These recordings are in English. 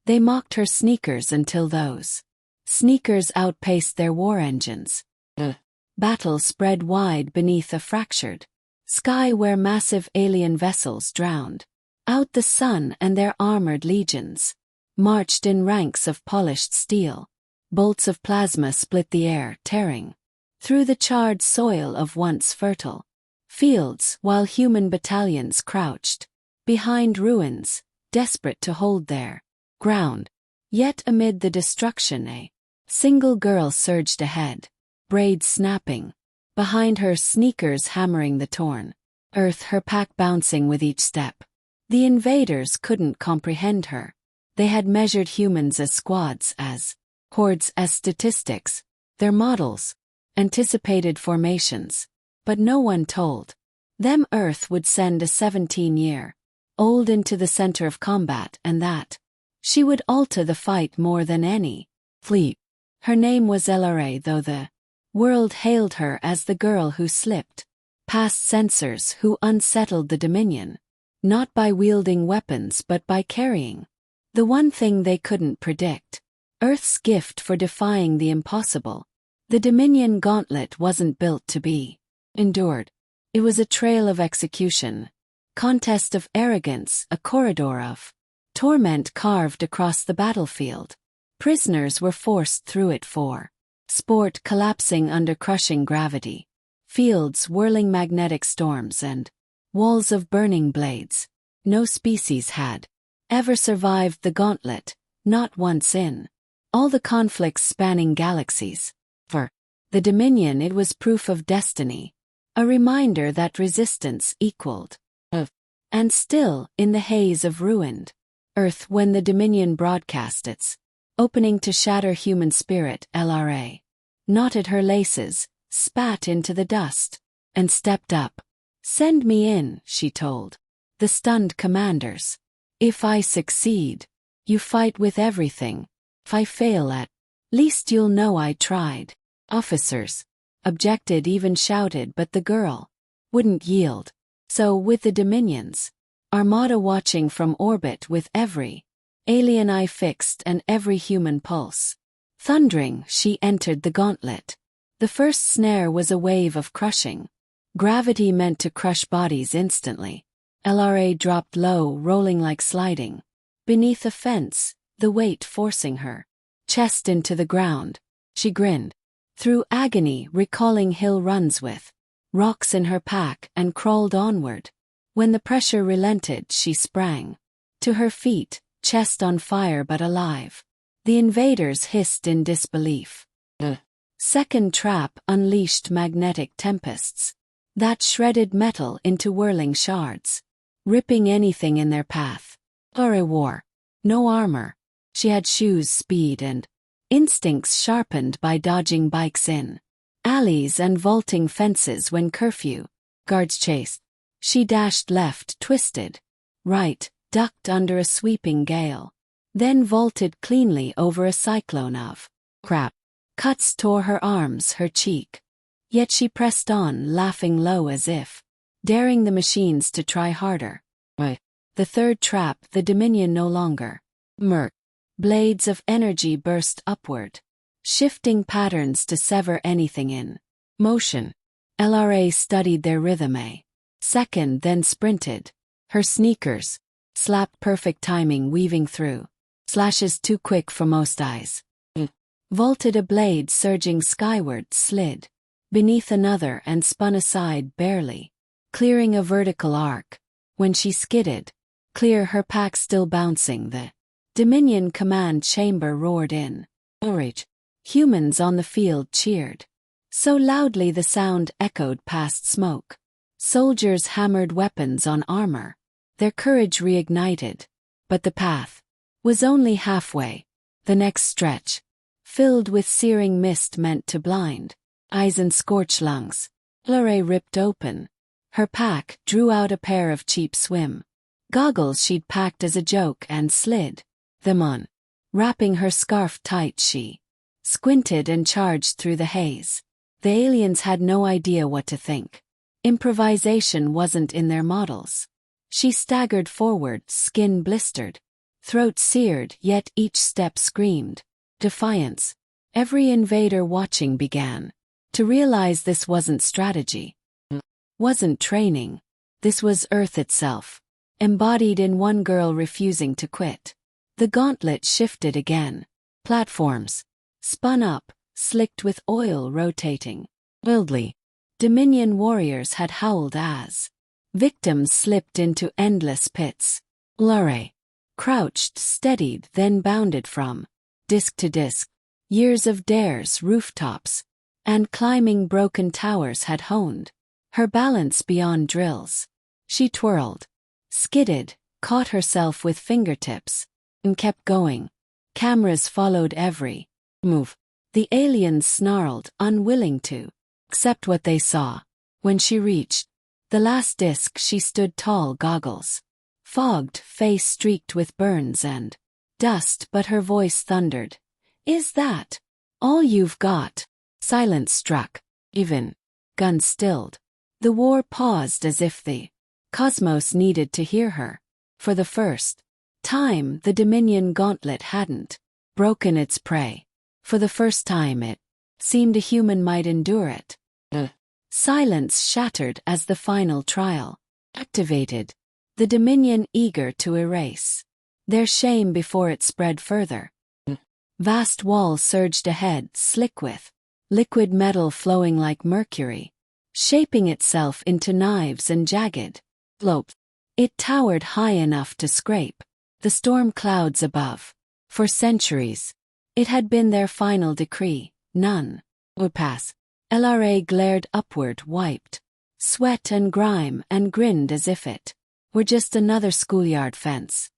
They mocked her sneakers until those sneakers outpaced their war engines. Battle spread wide beneath a fractured sky where massive alien vessels drowned out the sun, and their armored legions marched in ranks of polished steel. Bolts of plasma split the air, tearing through the charred soil of once fertile fields, while human battalions crouched behind ruins, desperate to hold their ground. Yet amid the destruction, a single girl surged ahead, braids snapping behind her, sneakers hammering the torn earth, her pack bouncing with each step. The invaders couldn't comprehend her. They had measured humans as squads, as hordes, as statistics, their models, anticipated formations. But no one told them Earth would send a 17-year-old into the center of combat, and that she would alter the fight more than any fleet. Her name was LRA, though the world hailed her as the girl who slipped past censors, who unsettled the Dominion, not by wielding weapons but by carrying the one thing they couldn't predict: Earth's gift for defying the impossible. The Dominion gauntlet wasn't built to be endured. It was a trail of execution, contest of arrogance, a corridor of torment carved across the battlefield. Prisoners were forced through it for sport, collapsing under crushing gravity, fields whirling magnetic storms, and walls of burning blades. No species had ever survived the gauntlet, not once in all the conflicts spanning galaxies. For the Dominion, it was proof of destiny, a reminder that resistance equaled of. And still, in the haze of ruined Earth, when the Dominion broadcast its opening to shatter human spirit, LRA knotted her laces, spat into the dust, and stepped up. "Send me in," she told the stunned commanders. "If I succeed, you fight with everything. If I fail, at least you'll know I tried." Officers objected, even shouted, but the girl wouldn't yield. So, with the Dominion's armada watching from orbit, with every alien eye fixed and every human pulse thundering, she entered the gauntlet. The first snare was a wave of crushing gravity meant to crush bodies instantly. LRA dropped low, rolling like sliding beneath a fence, the weight forcing her chest into the ground. She grinned through agony, recalling hill runs with rocks in her pack, and crawled onward. When the pressure relented, she sprang to her feet, chest on fire but alive. The invaders hissed in disbelief. The second trap unleashed magnetic tempests that shredded metal into whirling shards, ripping anything in their path. LRA wore no armor. She had shoes, speed, and instincts sharpened by dodging bikes in alleys and vaulting fences when curfew guards chased. She dashed left, twisted right, ducked under a sweeping gale, then vaulted cleanly over a cyclone of crap. Cuts tore her arms, her cheek. Yet she pressed on, laughing low as if daring the machines to try harder. The third trap, the Dominion no longer murk. Blades of energy burst upward, shifting patterns to sever anything in motion. LRA studied their rhythm a second, then sprinted. Her sneakers slapped, perfect timing, weaving through slashes too quick for most eyes. Vaulted a blade, surging skyward, slid beneath another, and spun aside, barely clearing a vertical arc. When she skidded clear, her pack still bouncing, the Dominion command chamber roared in outrage. Humans on the field cheered so loudly the sound echoed past smoke. Soldiers hammered weapons on armor, their courage reignited. But the path was only halfway. The next stretch, filled with searing mist meant to blind eyes and scorch lungs. LRA ripped open her pack, drew out a pair of cheap swim goggles she'd packed as a joke, and slid them on. Wrapping her scarf tight, she squinted and charged through the haze. The aliens had no idea what to think. Improvisation wasn't in their models. She staggered forward, skin blistered throat seared, yet each step screamed defiance. Every invader watching began to realize this wasn't strategy, wasn't training. This was Earth itself, embodied in one girl refusing to quit. The gauntlet shifted again. Platforms spun up, slicked with oil rotating wildly. Dominion warriors had howled as victims slipped into endless pits. Lare crouched, steadied, then bounded from disc to disc. Years of dares, rooftops, and climbing broken towers had honed her balance beyond drills. She twirled, skidded, caught herself with fingertips, and kept going. Cameras followed every move. The aliens snarled, unwilling to accept what they saw. When she reached the last disc, she stood tall, goggles fogged, face streaked with burns and dust, but her voice thundered. Is that all you've got? Silence struck. Even guns stilled. The war paused as if the cosmos needed to hear her. For the first time, the Dominion gauntlet hadn't broken its prey. For the first time it seemed a human might endure it. The silence shattered as the final trial activated. The Dominion eager to erase their shame before it spread further. Vast walls surged ahead, slick with liquid metal flowing like mercury, shaping itself into knives and jagged slopes. It towered high enough to scrape the storm clouds above. For centuries, it had been their final decree: none would pass. LRA glared upward, wiped sweat and grime, and grinned as if it were just another schoolyard fence.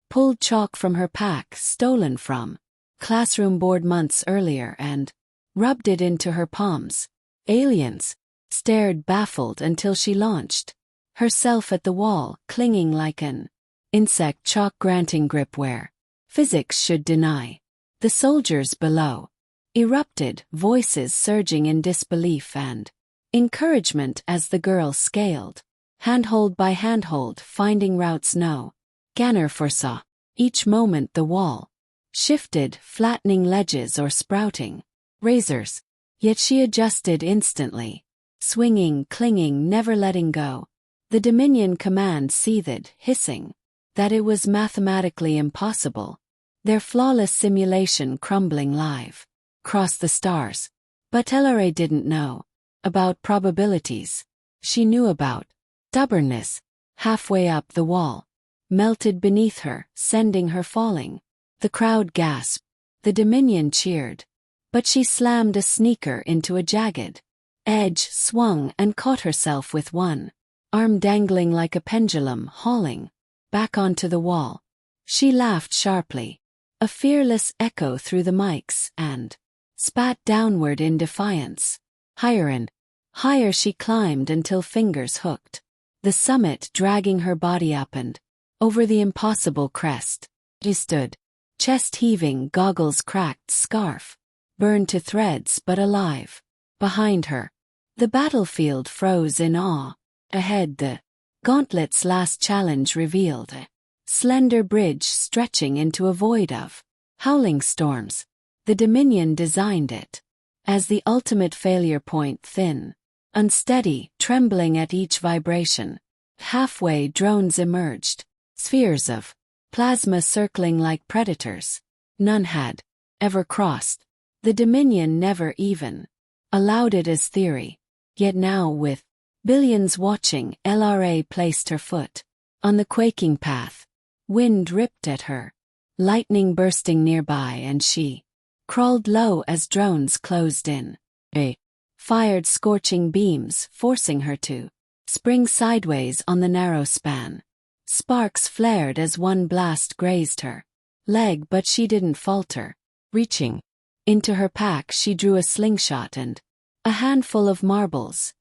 Pulled chalk from her pack, stolen from classroom board months earlier, and rubbed it into her palms. Aliens stared baffled until she launched herself at the wall, clinging like an insect, chalk granting grip where physics should deny. The soldiers below erupted, voices surging in disbelief and encouragement as the girl scaled, handhold by handhold, finding routes no scanner foresaw. Each moment the wall shifted, flattening ledges or sprouting razors. Yet she adjusted instantly, swinging, clinging, never letting go. The Dominion command seethed, hissing that it was mathematically impossible. Their flawless simulation crumbling live across the stars. But LRA didn't know about probabilities. She knew about stubbornness. Halfway up, the wall melted beneath her, sending her falling. The crowd gasped. The Dominion cheered. But she slammed a sneaker into a jagged edge, swung, and caught herself with one arm dangling like a pendulum, hauling back onto the wall. She laughed sharply, a fearless echo through the mics, and spat downward in defiance. Higher and higher she climbed until fingers hooked the summit, dragging her body up and over the impossible crest. She stood, chest heaving, goggles cracked, scarf burned to threads but alive. Behind her, the battlefield froze in awe. Ahead, the gauntlet's last challenge revealed a slender bridge stretching into a void of howling storms. The Dominion designed it as the ultimate failure point, thin, unsteady, trembling at each vibration. Halfway, drones emerged, spheres of plasma circling like predators. None had ever crossed. The Dominion never even allowed it as theory. Yet now, with billions watching, LRA placed her foot on the quaking path. Wind ripped at her, lightning bursting nearby, and she crawled low as drones closed in. They fired scorching beams, forcing her to spring sideways on the narrow span. Sparks flared as one blast grazed her leg, but she didn't falter. Reaching into her pack, she drew a slingshot and a handful of marbles,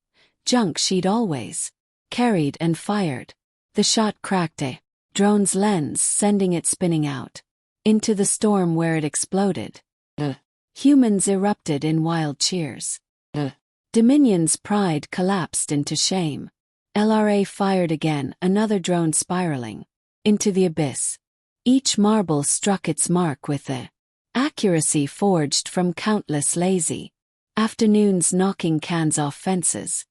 junk she'd always carried, and fired. The shot cracked a drone's lens, sending it spinning out into the storm where it exploded. The humans erupted in wild cheers. The Dominion's pride collapsed into shame. LRA fired again, another drone spiraling into the abyss. Each marble struck its mark with the accuracy forged from countless lazy afternoons knocking cans off fences.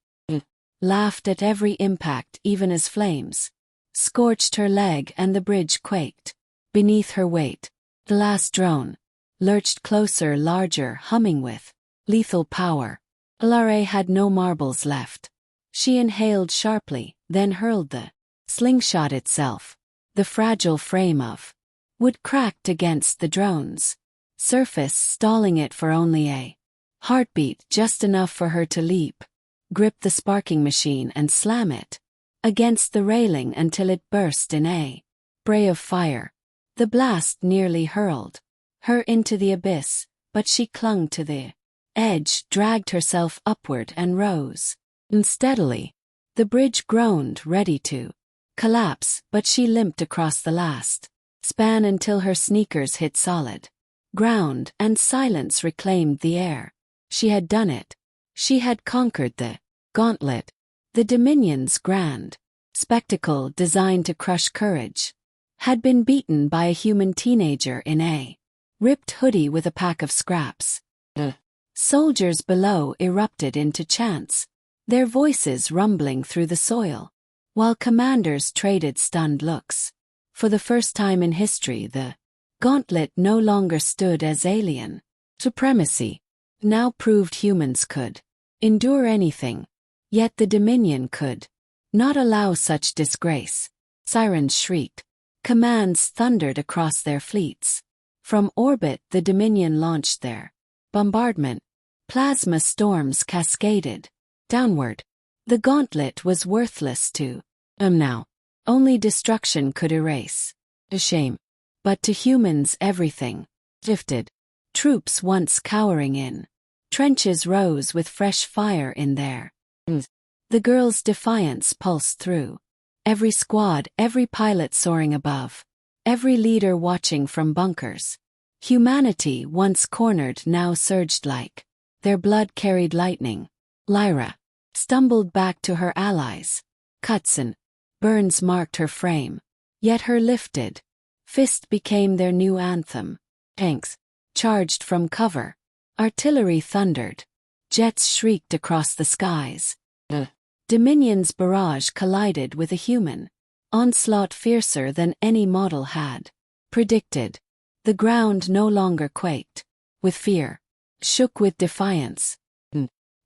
Laughed at every impact even as flames scorched her leg and the bridge quaked beneath her weight. The last drone lurched closer, larger, humming with lethal power. Lara had no marbles left. She inhaled sharply, then hurled the slingshot itself. The fragile frame of wood cracked against the drone's surface, stalling it for only a heartbeat, just enough for her to leap, grip the sparking machine and slam it against the railing until it burst in a spray of fire. The blast nearly hurled her into the abyss, but she clung to the edge, dragged herself upward and rose unsteadily. The bridge groaned, ready to collapse, but she limped across the last span until her sneakers hit solid ground and silence reclaimed the air. She had done it. She had conquered the gauntlet. The Dominion's grand spectacle designed to crush courage had been beaten by a human teenager in a ripped hoodie with a pack of scraps. The soldiers below erupted into chants, their voices rumbling through the soil, while commanders traded stunned looks. For the first time in history, the gauntlet no longer stood as alien supremacy. Now proved humans could endure anything, yet the Dominion could not allow such disgrace. Sirens shrieked. Commands thundered across their fleets. From orbit the Dominion launched their bombardment. Plasma storms cascaded downward. The gauntlet was worthless to them now. Only destruction could erase a shame. But to humans everything shifted. Troops once cowering in trenches rose with fresh fire in their eyes. The girls' defiance pulsed through every squad, every pilot soaring above, every leader watching from bunkers. Humanity, once cornered, now surged like their blood carried lightning. Lyra stumbled back to her allies. Cuts and burns marked her frame, yet her lifted fist became their new anthem. Tanks charged from cover. Artillery thundered. Jets shrieked across the skies. The Dominion's barrage collided with a human onslaught fiercer than any model had predicted. The ground no longer quaked with fear, shook with defiance.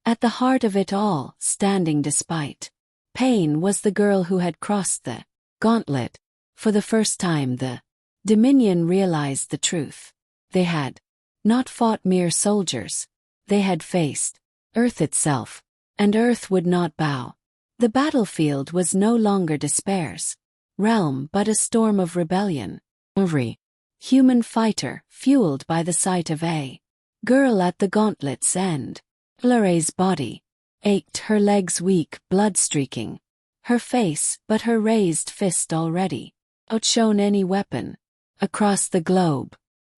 At the heart of it all, standing despite pain, was the girl who had crossed the gauntlet. For the first time the Dominion realized the truth. They had not fought mere soldiers. They had faced Earth itself, and Earth would not bow. The battlefield was no longer despair's realm but a storm of rebellion. Every human fighter fueled by the sight of a girl at the gauntlet's end. Lara's body ached, her legs weak, blood streaking her face, but her raised fist already outshone any weapon. Across the globe,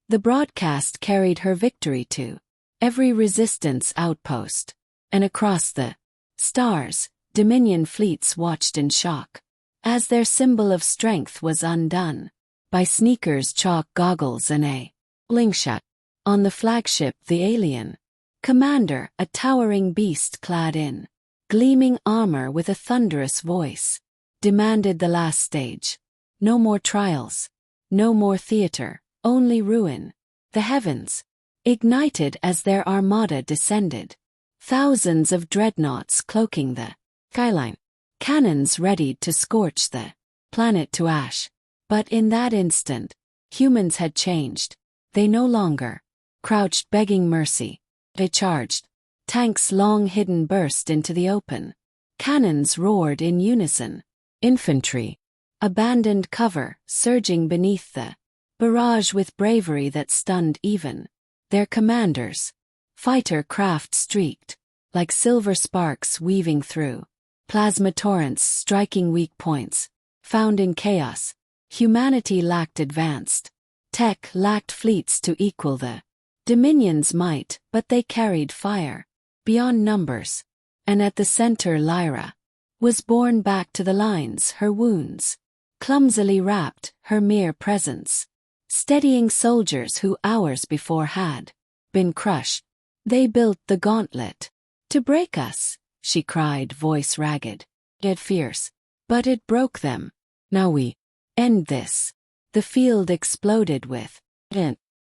the broadcast carried her victory to every resistance outpost, and across the stars, Dominion fleets watched in shock as their symbol of strength was undone by sneakers, chalk goggles and a slingshot. On the flagship, the alien commander, a towering beast clad in gleaming armor with a thunderous voice, demanded the last stage. No more trials, no more theater, only ruin. The heavens ignited as their armada descended, thousands of dreadnoughts cloaking the skyline, cannons readied to scorch the planet to ash. But in that instant, humans had changed. They no longer crouched begging mercy. They charged. Tanks long hidden burst into the open. Cannons roared in unison. Infantry abandoned cover, surging beneath the barrage with bravery that stunned even their commanders. Fighter craft streaked like silver sparks weaving through plasma torrents, striking weak points found in chaos. Humanity lacked advanced tech, lacked fleets to equal the Dominion's might, but they carried fire beyond numbers. And at the center, Lyra was borne back to the lines, her wounds clumsily wrapped, her mere presence, steadying soldiers who hours before had been crushed. They built the gauntlet to break us, she cried, voice ragged, yet fierce. But it broke them. Now we end this. The field exploded with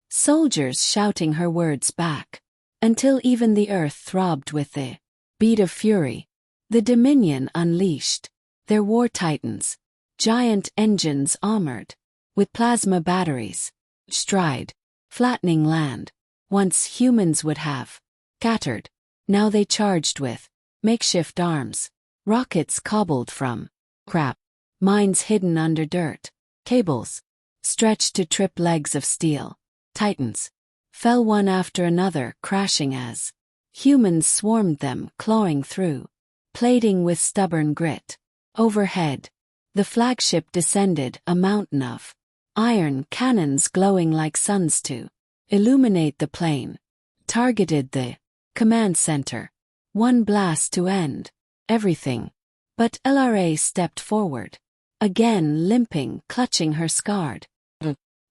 soldiers shouting her words back, until even the earth throbbed with the beat of fury. The Dominion unleashed their war titans, giant engines armored with plasma batteries, stride, flattening land. Once humans would have scattered, now they charged with makeshift arms, rockets cobbled from crap, mines hidden under dirt, cables stretched to trip legs of steel. Titans fell one after another, crashing as humans swarmed them, clawing through plating with stubborn grit. Overhead, the flagship descended, a mountain of iron cannons glowing like suns to illuminate the plain, targeted the command center. One blast to end everything. But LRA stepped forward, again limping, clutching her scarred.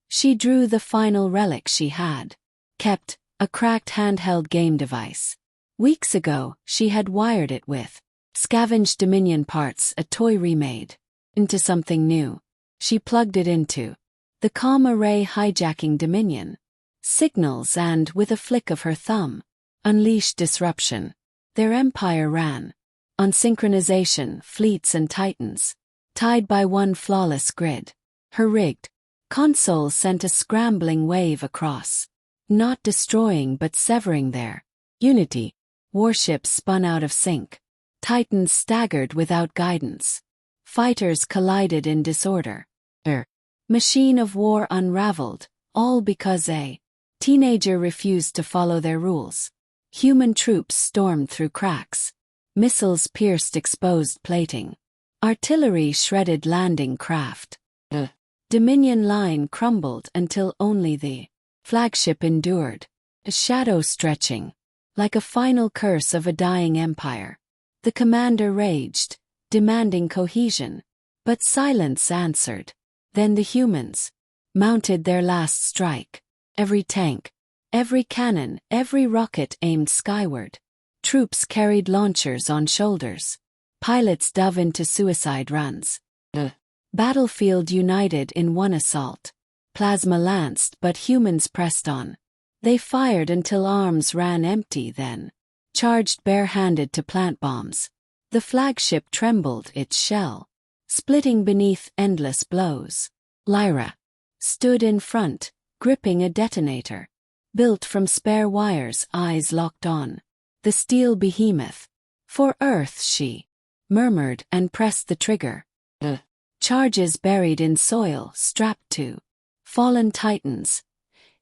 She drew the final relic she had kept, a cracked handheld game device. Weeks ago, she had wired it with scavenged Dominion parts, a toy remade into something new. She plugged it into the comm array, hijacking Dominion signals, and with a flick of her thumb, unleashed disruption. Their empire ran on synchronization, fleets and titans, tied by one flawless grid. Her rigged console sent a scrambling wave across, not destroying but severing their unity. Warships spun out of sync. Titans staggered without guidance. Fighters collided in disorder. Her machine of war unraveled, all because a teenager refused to follow their rules. Human troops stormed through cracks. Missiles pierced exposed plating. Artillery shredded landing craft. The Dominion line crumbled until only the flagship endured, a shadow stretching like a final curse of a dying empire. The commander raged, demanding cohesion, but silence answered. Then the humans mounted their last strike. Every tank, every cannon, every rocket aimed skyward. Troops carried launchers on shoulders. Pilots dove into suicide runs. The battlefield united in one assault. Plasma lanced, but humans pressed on. They fired until arms ran empty, then charged bare-handed to plant bombs. The flagship trembled, its shell splitting beneath endless blows. Lyra stood in front, gripping a detonator, built from spare wires, eyes locked on the steel behemoth. For Earth, she murmured and pressed the trigger. The charges buried in soil, strapped to fallen titans,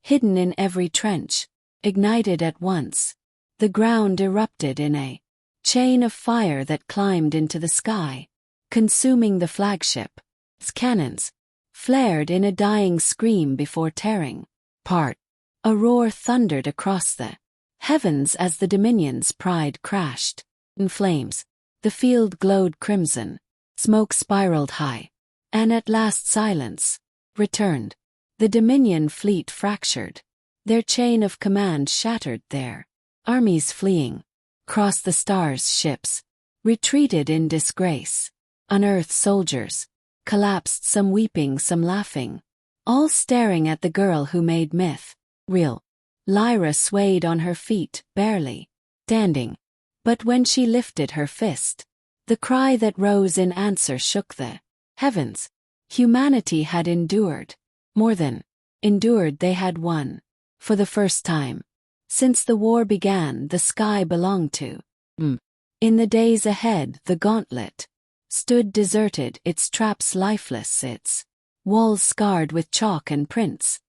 hidden in every trench, ignited at once. The ground erupted in a chain of fire that climbed into the sky, consuming the flagship. Its cannons flared in a dying scream before tearing apart. A roar thundered across the heavens as the Dominion's pride crashed. In flames, the field glowed crimson. Smoke spiraled high. And at last silence returned. The Dominion fleet fractured. Their chain of command shattered, their armies fleeing across the stars. Ships retreated in disgrace. Unearthed soldiers collapsed, some weeping, some laughing, all staring at the girl who made myth real. Lyra swayed on her feet, barely standing. But when she lifted her fist, the cry that rose in answer shook the heavens. Humanity had endured. More than endured, they had won. For the first time since the war began, the sky belonged to them. In the days ahead, the gauntlet stood deserted, its traps lifeless, its walls scarred with chalk and prints.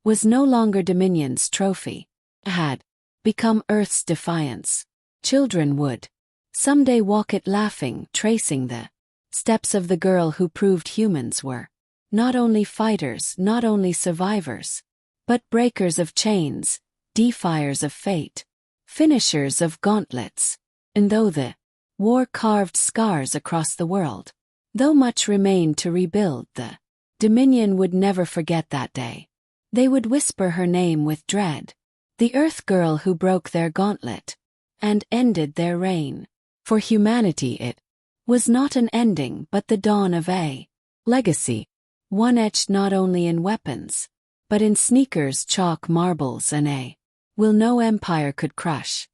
Was no longer Dominion's trophy. It had become Earth's defiance. Children would someday walk it laughing, tracing the steps of the girl who proved humans were not only fighters, not only survivors, but breakers of chains, defiers of fate, finishers of gauntlets. And though the war carved scars across the world, Though much remained to rebuild, the Dominion would never forget that day. They would whisper her name with dread, the Earth girl who broke their gauntlet and ended their reign. For humanity it was not an ending but the dawn of a legacy, one etched not only in weapons, but in sneakers, chalk, marbles, and a will no empire could crush.